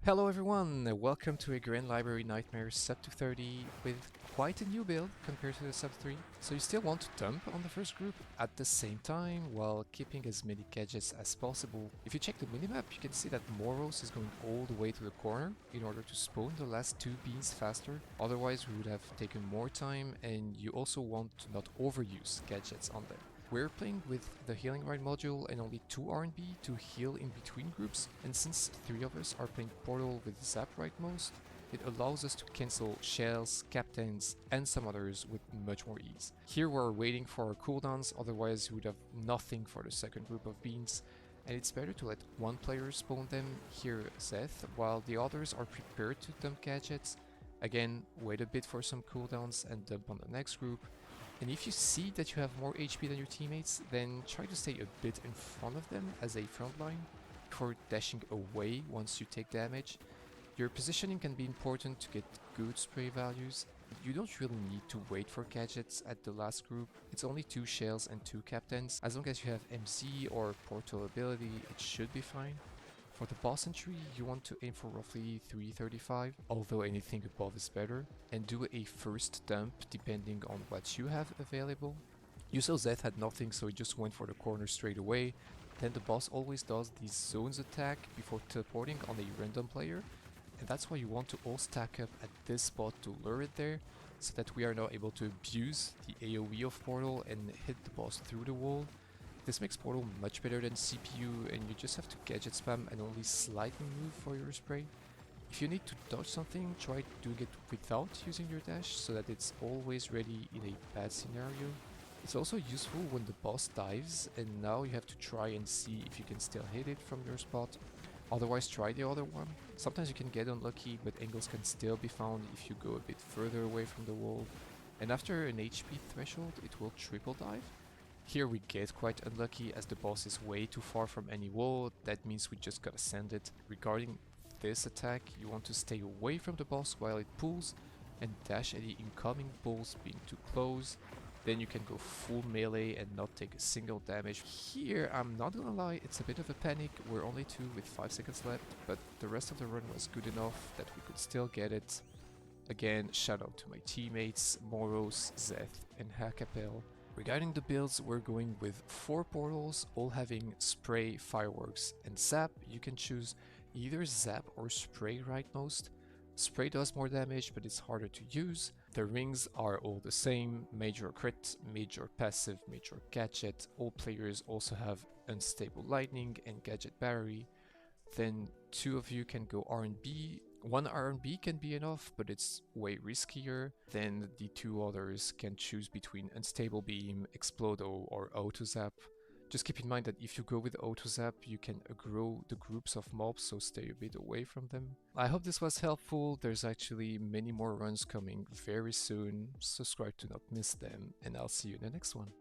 Hello everyone, welcome to a Grand Library Nightmares Sub 230 with quite a new build compared to the Sub 3. So you still want to dump on the first group at the same time while keeping as many gadgets as possible. If you check the minimap, you can see that Moros is going all the way to the corner in order to spawn the last two beans faster, otherwise we would have taken more time, and you also want to not overuse gadgets on them. We're playing with the Healing Rite module and only 2 R&B to heal in between groups, and since 3 of us are playing Portal with Zap rightmost, it allows us to cancel Shells, Captains, and some others with much more ease. Here we're waiting for our cooldowns, otherwise we would have nothing for the second group of beans, and it's better to let one player spawn them, here Zeth, while the others are prepared to dump gadgets. Again, wait a bit for some cooldowns and dump on the next group. And if you see that you have more HP than your teammates, then try to stay a bit in front of them as a frontline before dashing away once you take damage. Your positioning can be important to get good spray values. You don't really need to wait for gadgets at the last group. It's only 2 shells and 2 captains. As long as you have MC or portal ability, it should be fine. For the boss entry, you want to aim for roughly 335, although anything above is better, and do a first dump depending on what you have available. You saw Zeth had nothing, so he just went for the corner straight away. Then the boss always does these zones attack before teleporting on a random player, and that's why you want to all stack up at this spot to lure it there, so that we are now able to abuse the AoE of Portal and hit the boss through the wall. This makes Portal much better than CPU, and you just have to gadget spam and only slightly move for your spray. If you need to dodge something, try doing it without using your dash so that it's always ready in a bad scenario. It's also useful when the boss dives, and now you have to try and see if you can still hit it from your spot. Otherwise try the other one. Sometimes you can get unlucky, but angles can still be found if you go a bit further away from the wall. And after an HP threshold, it will triple dive. Here we get quite unlucky as the boss is way too far from any wall, that means we just gotta send it. Regarding this attack, you want to stay away from the boss while it pulls and dash any incoming bulls being too close. Then you can go full melee and not take a single damage. Here, I'm not gonna lie, it's a bit of a panic. We're only 2 with 5 seconds left, but the rest of the run was good enough that we could still get it. Again, shout out to my teammates, Moros, Zeth, and Hakapel. Regarding the builds, we're going with 4 portals, all having spray, fireworks, and zap. You can choose either zap or spray rightmost. Spray does more damage, but it's harder to use. The rings are all the same, major crit, major passive, major gadget. All players also have unstable lightning and gadget battery. Then 2 of you can go R&B. 1 R&B can be enough, but it's way riskier. Then the 2 others can choose between Unstable Beam, Explodo, or Auto Zap. Just keep in mind that if you go with Auto Zap, you can aggro the groups of mobs, so stay a bit away from them. I hope this was helpful. There's actually many more runs coming very soon. Subscribe to not miss them, and I'll see you in the next one.